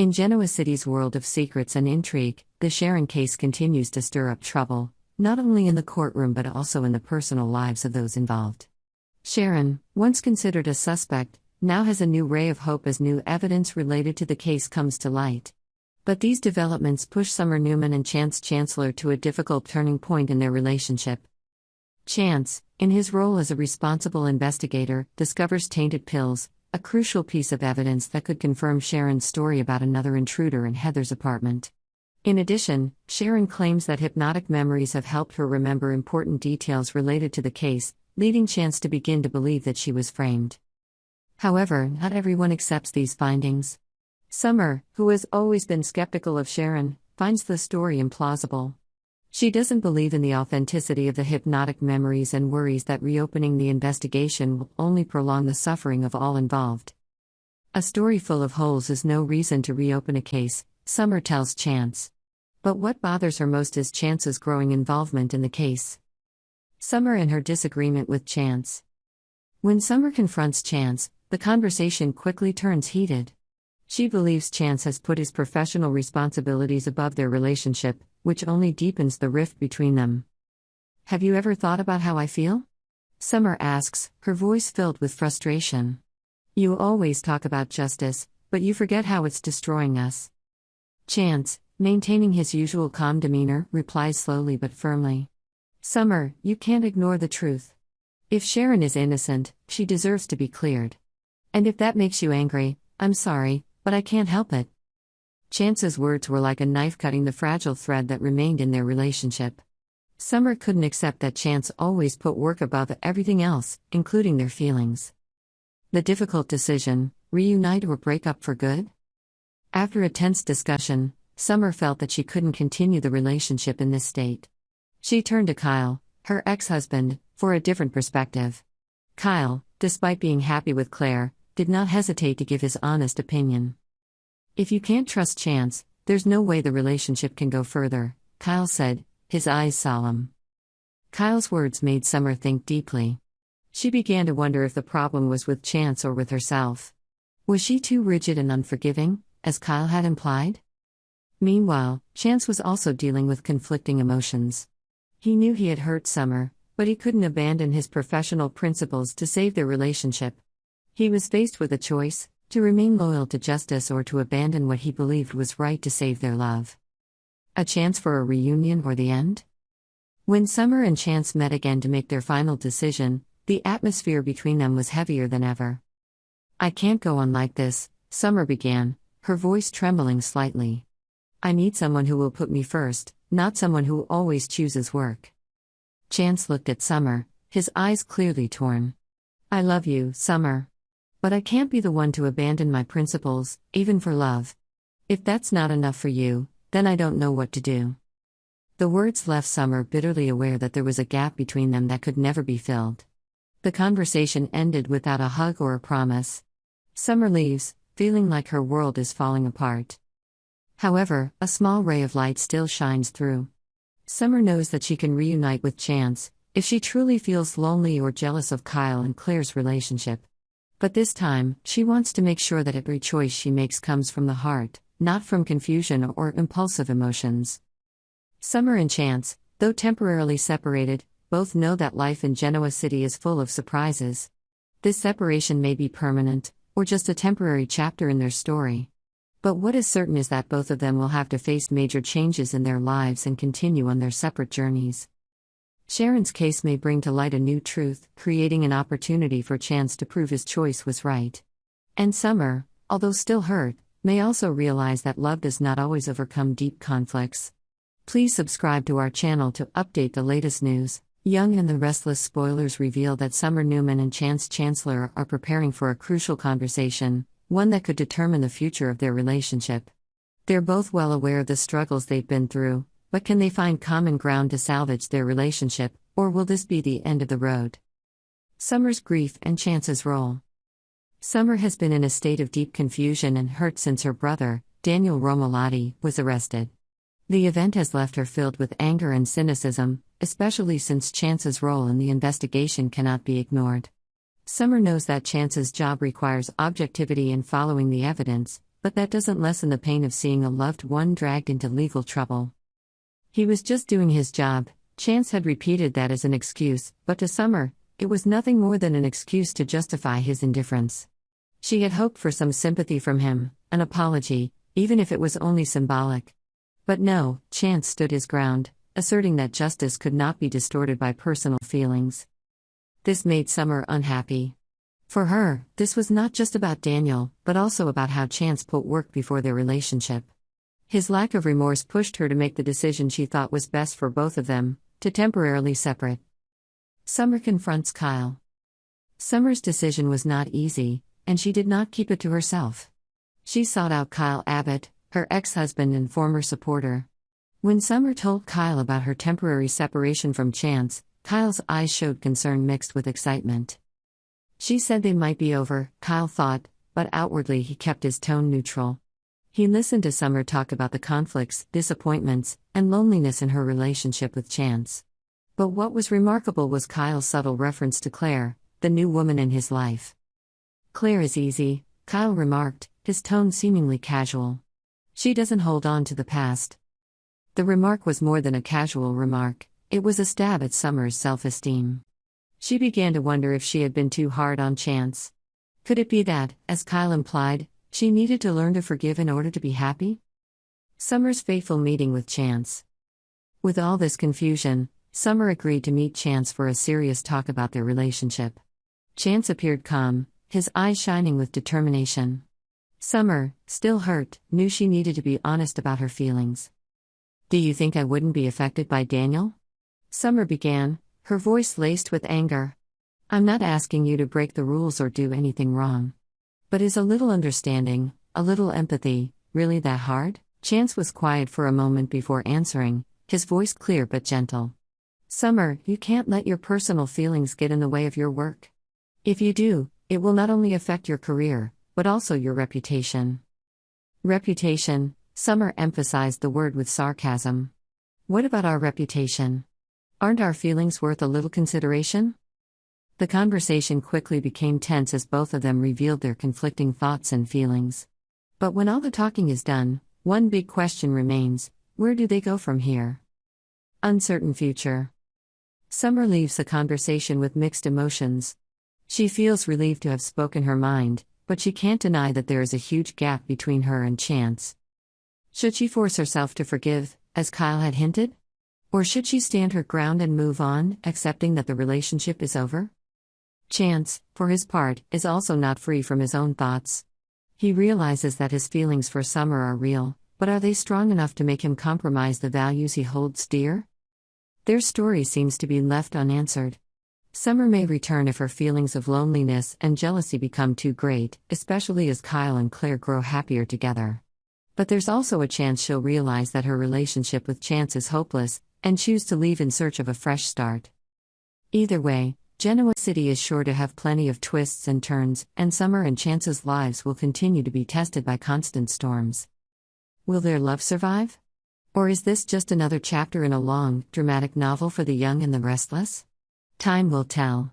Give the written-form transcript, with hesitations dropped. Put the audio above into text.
In Genoa City's world of secrets and intrigue, the Sharon case continues to stir up trouble, not only in the courtroom but also in the personal lives of those involved. Sharon, once considered a suspect, now has a new ray of hope as new evidence related to the case comes to light. But these developments push Summer Newman and Chance Chancellor to a difficult turning point in their relationship. Chance, in his role as a responsible investigator, discovers tainted pills, a crucial piece of evidence that could confirm Sharon's story about another intruder in Heather's apartment. In addition, Sharon claims that hypnotic memories have helped her remember important details related to the case, leading Chance to begin to believe that she was framed. However, not everyone accepts these findings. Summer, who has always been skeptical of Sharon, finds the story implausible. She doesn't believe in the authenticity of the hypnotic memories and worries that reopening the investigation will only prolong the suffering of all involved. A story full of holes is no reason to reopen a case, Summer tells Chance. But what bothers her most is Chance's growing involvement in the case. Summer and her disagreement with Chance. When Summer confronts Chance, the conversation quickly turns heated. She believes Chance has put his professional responsibilities above their relationship, which only deepens the rift between them. "Have you ever thought about how I feel?" Summer asks, her voice filled with frustration. "You always talk about justice, but you forget how it's destroying us." Chance, maintaining his usual calm demeanor, replies slowly but firmly. "Summer, you can't ignore the truth. If Sharon is innocent, she deserves to be cleared. And if that makes you angry, I'm sorry, but I can't help it." Chance's words were like a knife cutting the fragile thread that remained in their relationship. Summer couldn't accept that Chance always put work above everything else, including their feelings. The difficult decision: reunite or break up for good? After a tense discussion, Summer felt that she couldn't continue the relationship in this state. She turned to Kyle, her ex-husband, for a different perspective. Kyle, despite being happy with Claire, did not hesitate to give his honest opinion. "If you can't trust Chance, there's no way the relationship can go further," Kyle said, his eyes solemn. Kyle's words made Summer think deeply. She began to wonder if the problem was with Chance or with herself. Was she too rigid and unforgiving, as Kyle had implied? Meanwhile, Chance was also dealing with conflicting emotions. He knew he had hurt Summer, but he couldn't abandon his professional principles to save their relationship. He was faced with a choice: to remain loyal to justice or to abandon what he believed was right to save their love. A chance for a reunion or the end? When Summer and Chance met again to make their final decision, the atmosphere between them was heavier than ever. "I can't go on like this," Summer began, her voice trembling slightly. "I need someone who will put me first, not someone who always chooses work." Chance looked at Summer, his eyes clearly torn. "I love you, Summer. But I can't be the one to abandon my principles, even for love. If that's not enough for you, then I don't know what to do." The words left Summer bitterly aware that there was a gap between them that could never be filled. The conversation ended without a hug or a promise. Summer leaves, feeling like her world is falling apart. However, a small ray of light still shines through. Summer knows that she can reunite with Chance, if she truly feels lonely or jealous of Kyle and Claire's relationship. But this time, she wants to make sure that every choice she makes comes from the heart, not from confusion or impulsive emotions. Summer and Chance, though temporarily separated, both know that life in Genoa City is full of surprises. This separation may be permanent, or just a temporary chapter in their story. But what is certain is that both of them will have to face major changes in their lives and continue on their separate journeys. Sharon's case may bring to light a new truth, creating an opportunity for Chance to prove his choice was right. And Summer, although still hurt, may also realize that love does not always overcome deep conflicts. Please subscribe to our channel to update the latest news. Young and the Restless spoilers reveal that Summer Newman and Chance Chancellor are preparing for a crucial conversation, one that could determine the future of their relationship. They're both well aware of the struggles they've been through, but can they find common ground to salvage their relationship, or will this be the end of the road? Summer's grief and Chance's role. Summer has been in a state of deep confusion and hurt since her brother, Daniel Romolotti, was arrested. The event has left her filled with anger and cynicism, especially since Chance's role in the investigation cannot be ignored. Summer knows that Chance's job requires objectivity in following the evidence, but that doesn't lessen the pain of seeing a loved one dragged into legal trouble. He was just doing his job. Chance had repeated that as an excuse, but to Summer, it was nothing more than an excuse to justify his indifference. She had hoped for some sympathy from him, an apology, even if it was only symbolic. But no, Chance stood his ground, asserting that justice could not be distorted by personal feelings. This made Summer unhappy. For her, this was not just about Daniel, but also about how Chance put work before their relationship. His lack of remorse pushed her to make the decision she thought was best for both of them, to temporarily separate. Summer confronts Kyle. Summer's decision was not easy, and she did not keep it to herself. She sought out Kyle Abbott, her ex-husband and former supporter. When Summer told Kyle about her temporary separation from Chance, Kyle's eyes showed concern mixed with excitement. She said they might be over, Kyle thought, but outwardly he kept his tone neutral. He listened to Summer talk about the conflicts, disappointments, and loneliness in her relationship with Chance. But what was remarkable was Kyle's subtle reference to Claire, the new woman in his life. "Claire is easy," Kyle remarked, his tone seemingly casual. "She doesn't hold on to the past." The remark was more than a casual remark, it was a stab at Summer's self-esteem. She began to wonder if she had been too hard on Chance. Could it be that, as Kyle implied, she needed to learn to forgive in order to be happy? Summer's fateful meeting with Chance. With all this confusion, Summer agreed to meet Chance for a serious talk about their relationship. Chance appeared calm, his eyes shining with determination. Summer, still hurt, knew she needed to be honest about her feelings. "Do you think I wouldn't be affected by Daniel?" Summer began, her voice laced with anger. "I'm not asking you to break the rules or do anything wrong. But is a little understanding, a little empathy, really that hard?" Chance was quiet for a moment before answering, his voice clear but gentle. "Summer, you can't let your personal feelings get in the way of your work. If you do, it will not only affect your career, but also your reputation." Reputation, Summer emphasized the word with sarcasm. "What about our reputation? Aren't our feelings worth a little consideration?" The conversation quickly became tense as both of them revealed their conflicting thoughts and feelings. But when all the talking is done, one big question remains: where do they go from here? Uncertain future. Summer leaves the conversation with mixed emotions. She feels relieved to have spoken her mind, but she can't deny that there is a huge gap between her and Chance. Should she force herself to forgive, as Kyle had hinted? Or should she stand her ground and move on, accepting that the relationship is over? Chance, for his part, is also not free from his own thoughts. He realizes that his feelings for Summer are real, but are they strong enough to make him compromise the values he holds dear? Their story seems to be left unanswered. Summer may return if her feelings of loneliness and jealousy become too great, especially as Kyle and Claire grow happier together. But there's also a chance she'll realize that her relationship with Chance is hopeless, and choose to leave in search of a fresh start. Either way, Genoa City is sure to have plenty of twists and turns, and Summer and Chance's lives will continue to be tested by constant storms. Will their love survive? Or is this just another chapter in a long, dramatic novel for the young and the restless? Time will tell.